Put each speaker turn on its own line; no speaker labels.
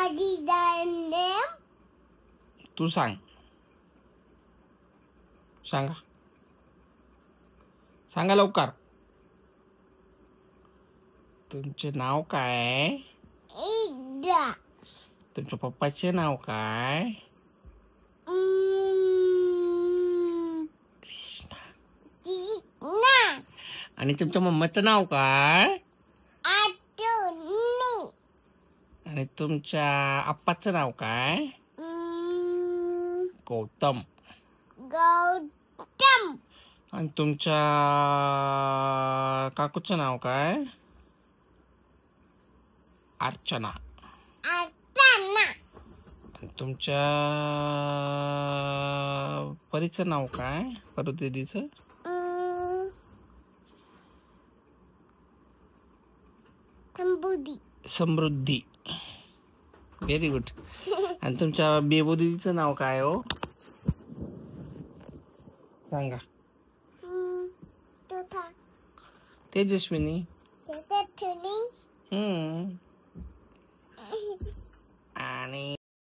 What is their name?
तू सांग. सांगा लवकर. तुमचे नाव काय?
Ida.
तुमच्या पप्पाचे नाव काय?
Krishna.
आणि तुमच्या मम्माचं नाव काय?
Atuni.
आणि तुमच्या आप्पाचं नाव काय? गौतम.
Gautam.
आणि तुमच्या काकूचं नाव काय? अर्चना.
Artana.
आणि तुमच्या परीचं नाव काय? परू दीदीचं? समृद्धी. Very good. आणि तुमच्या बेबू दीदीचं नाव काय हो? सांगा. तेजस्विनी. आणि